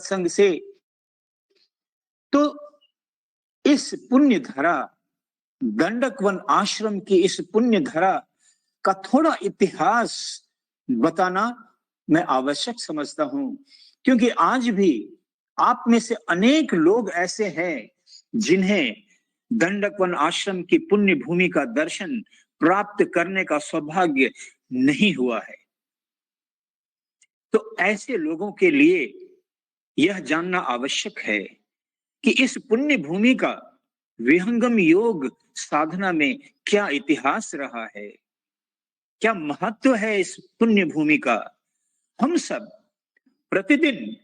सत्संग से। तो इस पुण्य धारा, दंडक वन आश्रम की इस पुण्य धारा का थोड़ा इतिहास बताना मैं आवश्यक समझता हूं, क्योंकि आज भी आप में से अनेक लोग ऐसे हैं जिन्हें दंडक वन आश्रम की पुण्य भूमि का दर्शन प्राप्त करने का सौभाग्य नहीं हुआ है। तो ऐसे लोगों के लिए यह जानना आवश्यक है कि इस पुण्य भूमि का विहंगम योग साधना में क्या इतिहास रहा है, क्या महत्व है इस पुण्य भूमि का। हम सब प्रतिदिन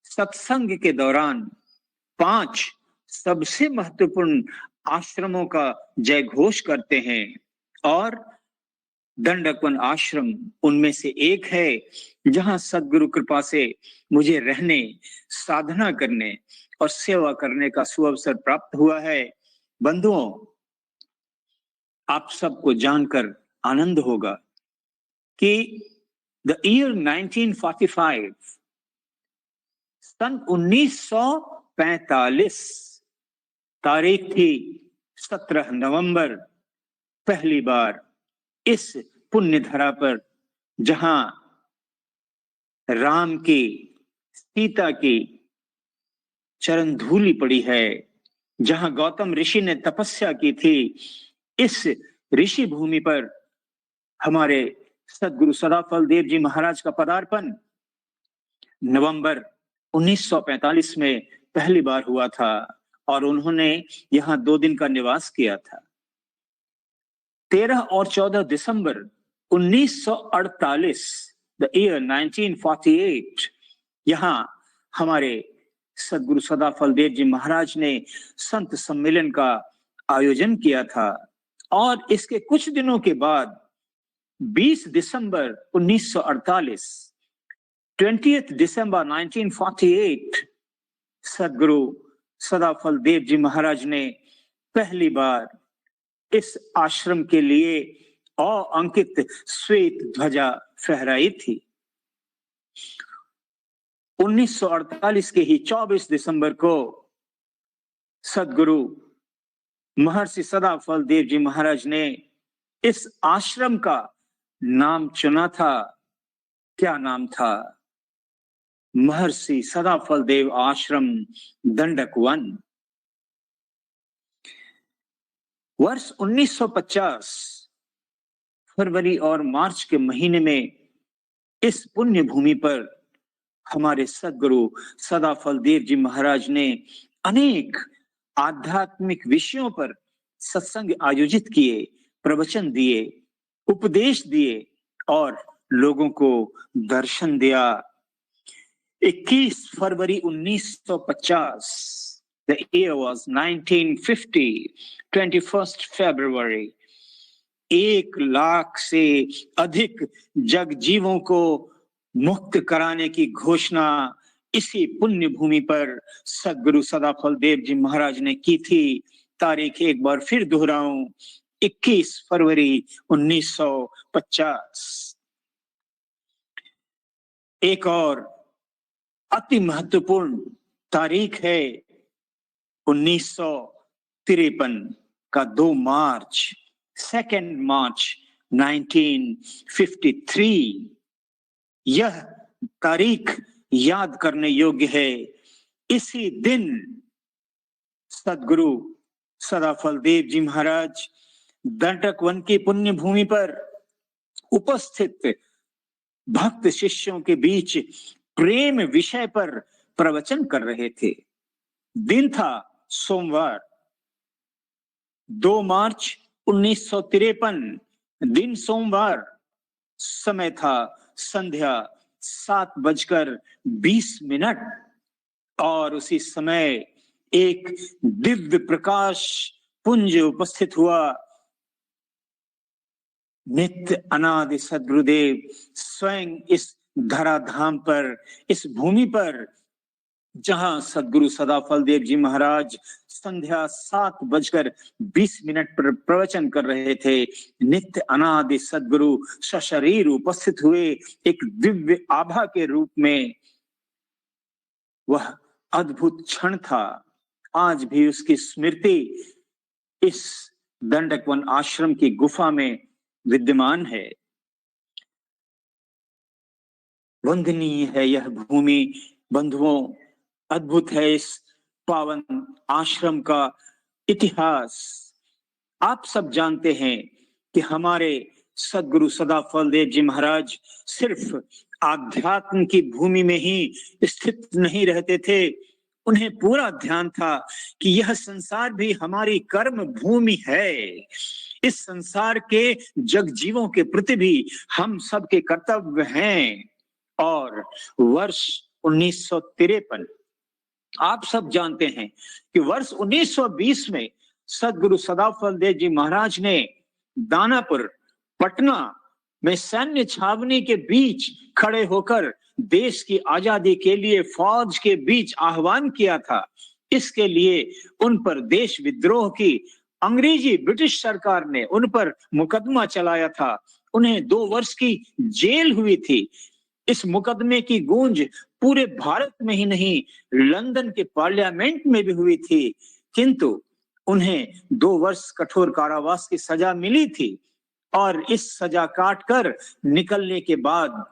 सत्संग के दौरान 5 सबसे महत्वपूर्ण आश्रमों का जय घोष करते हैं और दंडकवन आश्रम उनमें से एक है, जहां सद्गुरु कृपा से मुझे रहने, साधना करने और सेवा करने का सुअवसर प्राप्त हुआ है। बंधुओं, आप सबको जानकर आनंद होगा कि द ईयर 1945, सन 1945 तारीख थी 17 नवंबर, पहली बार इस पुण्य धरा पर, जहां राम की, सीता की चरण धूलि पड़ी है, जहां गौतम ऋषि ने तपस्या की थी, इस ऋषि भूमि पर हमारे सद्गुरु सदाफल देव जी महाराज का पदार्पण नवंबर 1945 में पहली बार हुआ था और उन्होंने यहां 2 दिन का निवास किया था। 13 और 14 दिसंबर 1948, द ईयर 1948, यहां हमारे सद्गुरु सदाफल देव जी महाराज ने संत सम्मेलन का आयोजन किया था और इसके कुछ दिनों के बाद 20 दिसंबर 1948, 20 दिसंबर 1948, सद्गुरु सदाफल देव जी महाराज ने पहली बार इस आश्रम के लिए अंकित श्वेत ध्वजा फहराई थी। 1948 के ही 24 दिसंबर को सद्गुरु महर्षि सदाफल देव जी महाराज ने इस आश्रम का नाम चुना था। क्या नाम था? महर्षि सदाफल देव आश्रम दंडक वन। वर्ष 1950 फरवरी और मार्च के महीने में इस पुण्य भूमि पर हमारे सद्गुरु सदाफल देव जी महाराज ने अनेक आध्यात्मिक विषयों पर सत्संग आयोजित किए, प्रवचन दिए, उपदेश दिए और लोगों को दर्शन दिया। 21 फरवरी 1950, the year was 1950, 21st February, 1 lakh से अधिक जगजीवों को मुक्त कराने की घोषणा इसी पुण्य भूमि पर सद्गुरु सदाफल देव जी महाराज ने की थी। तारीख एक बार फिर दोहराऊं, 21 फरवरी 1950। एक और अति महत्वपूर्ण तारीख है 1953 का 2 मार्च, 2 मार्च 1953। यह तारीख याद करने योग्य है। इसी दिन सद्गुरु सदाफल देव जी महाराज दंडक वन की पुण्य भूमि पर उपस्थित भक्त शिष्यों के बीच प्रेम विषय पर प्रवचन कर रहे थे। दिन था सोमवार, 2 मार्च 1953, दिन सोमवार, समय था संध्या 7:20 और उसी समय एक दिव्य प्रकाश पुंज उपस्थित हुआ। नित्य अनादि सद्गुरुदेव स्वयं इस धराधाम पर, इस भूमि पर, जहां सद्गुरु सदाफल देव जी महाराज संध्या 7:20 पर प्रवचन कर रहे थे, नित्य अनादि सद्गुरु सशरीर उपस्थित हुए एक दिव्य आभा के रूप में। वह अद्भुत क्षण था। आज भी उसकी स्मृति इस दंडक वन आश्रम की गुफा में विद्यमान है। वंदनीय है यह भूमि बंधुओं, अद्भुत है इस पावन आश्रम का इतिहास। आप सब जानते हैं कि हमारे सद्गुरु सदाफल देव जी महाराज सिर्फ आध्यात्म की भूमि में ही स्थित नहीं रहते थे, उन्हें पूरा ध्यान था कि यह संसार भी हमारी कर्म भूमि है। इस संसार के जगजीवों के प्रति भी हम सबके कर्तव्य हैं। और वर्ष 1953, आप सब जानते हैं कि वर्ष 1920 में सद्गुरु सदाफल देव जी महाराज ने दानापुर, पटना में सैन्य छावनी के बीच खड़े होकर देश की आजादी के लिए फौज के बीच आह्वान किया था। इसके लिए उन पर देश विद्रोह की अंग्रेजी ब्रिटिश सरकार ने उन पर मुकदमा चलाया था। उन्हें 2 वर्ष की जेल हुई थी। इस मुकदमे की गूंज पूरे भारत में ही नहीं, लंदन के पार्लियामेंट में भी हुई थी, किंतु उन्हें 2 वर्ष कठोर कारावास की सजा मिली थी। और इस सजा काट कर निकलने के बाद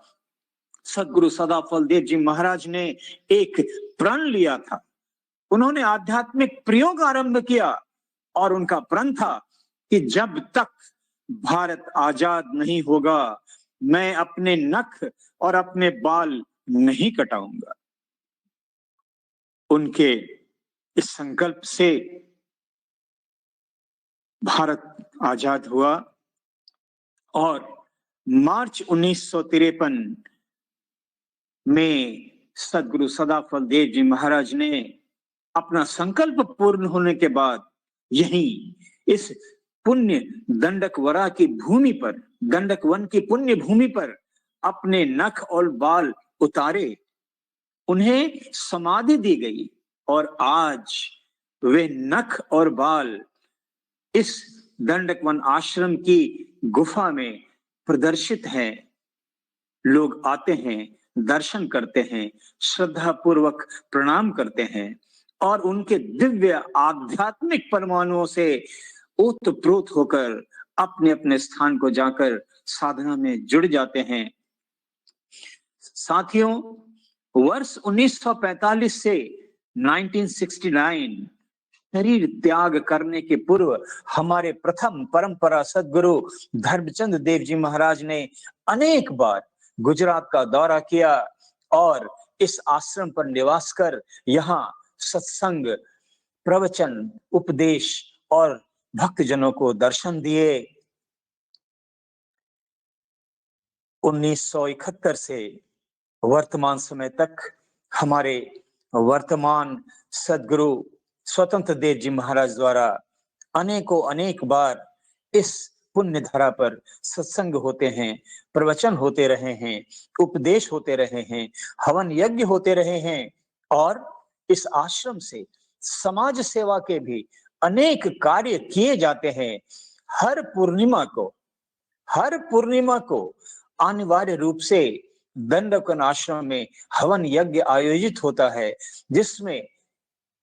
सद्गुरु सदाफल देव जी महाराज ने एक प्रण लिया था। उन्होंने आध्यात्मिक प्रयोग आरंभ किया और उनका प्रण था कि जब तक भारत आजाद नहीं होगा, मैं अपने नख और अपने बाल नहीं कटाऊंगा। उनके इस संकल्प से भारत आजाद हुआ और मार्च 1953 में सद्गुरु सदाफल देव जी महाराज ने अपना संकल्प पूर्ण होने के बाद यहीं इस पुण्य दंडक वरा की भूमि पर, दंडक वन की पुण्य भूमि पर अपने नख और बाल उतारे, उन्हें समाधि दी गई और आज वे नख और बाल इस दंडक वन आश्रम की गुफा में प्रदर्शित हैं। लोग आते हैं, दर्शन करते हैं, श्रद्धा पूर्वक प्रणाम करते हैं और उनके दिव्य आध्यात्मिक परमाणुओं से ओतप्रोत होकर अपने अपने स्थान को जाकर साधना में जुड़ जाते हैं। साथियों, वर्ष 1945 से 1969 शरीर त्याग करने के पूर्व हमारे प्रथम परंपरा सद्गुरु धर्मचंद देव जी महाराज ने अनेक बार गुजरात का दौरा किया और इस आश्रम पर निवास कर यहाँ सत्संग, प्रवचन, उपदेश और भक्तजनों को दर्शन दिए। 1971 से वर्तमान समय तक हमारे वर्तमान सद्गुरु स्वतंत्र देव जी महाराज द्वारा अनेक बार इस पुण्य धरा पर सत्संग होते हैं, प्रवचन होते रहे हैं, उपदेश होते रहे हैं, हवन यज्ञ होते रहे हैं और इस आश्रम से समाज सेवा के भी अनेक कार्य किए जाते हैं। हर पूर्णिमा को अनिवार्य रूप से दंडकवन आश्रम में हवन यज्ञ आयोजित होता है, जिसमें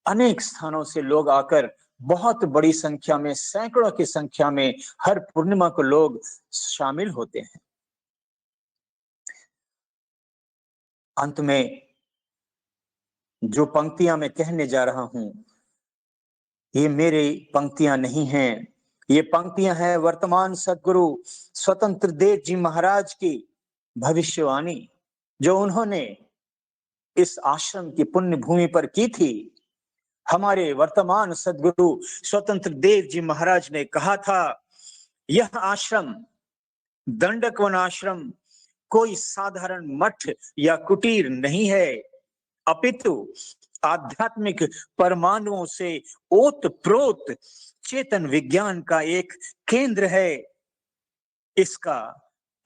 अनेक स्थानों से लोग आकर बहुत बड़ी संख्या में, सैकड़ों की संख्या में हर पूर्णिमा को लोग शामिल होते हैं। अंत में जो पंक्तियां मैं कहने जा रहा हूं, ये मेरी पंक्तियां नहीं हैं, ये पंक्तियां हैं वर्तमान सद्गुरु स्वतंत्र देव जी महाराज की भविष्यवाणी, जो उन्होंने इस आश्रम की पुण्य भूमि पर की थी। हमारे वर्तमान सद्गुरु स्वतंत्र देव जी महाराज ने कहा था, यह आश्रम, दंडकवन आश्रम कोई साधारण मठ या कुटीर नहीं है, अपितु आध्यात्मिक परमाणुओं से ओतप्रोत चेतन विज्ञान का एक केंद्र है। इसका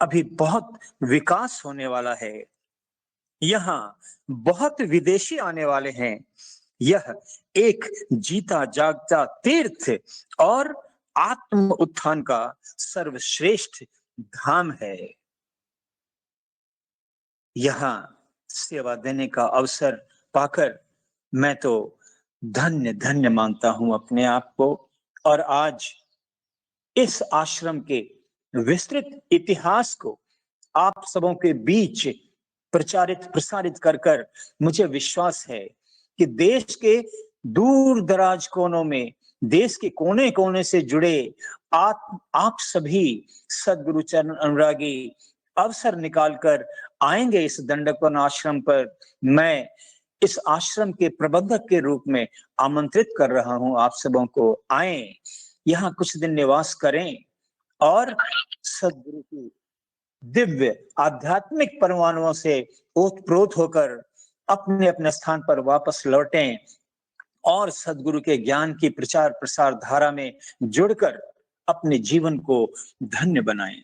अभी बहुत विकास होने वाला है। यहाँ बहुत विदेशी आने वाले हैं। यह एक जीता जागता तीर्थ और आत्म उत्थान का सर्वश्रेष्ठ धाम है। यहाँ सेवा देने का अवसर पाकर मैं तो धन्य धन्य मानता हूं अपने आप को। और आज इस आश्रम के विस्तृत इतिहास को आप सबों के बीच प्रचारित प्रसारित कर कर मुझे विश्वास है कि देश के दूर दराज कोनों में, देश के कोने कोने से जुड़े आप सभी सदगुरु चरण अनुरागी अवसर निकालकर आएंगे इस दंडकवन आश्रम पर। मैं इस आश्रम के प्रबंधक के रूप में आमंत्रित कर रहा हूं आप सबों को, आए, यहाँ कुछ दिन निवास करें और सदगुरु की दिव्य आध्यात्मिक परमाणुओं से ओतप्रोत होकर अपने अपने स्थान पर वापस लौटें और सदगुरु के ज्ञान की प्रचार प्रसार धारा में जुड़कर अपने जीवन को धन्य बनाएं।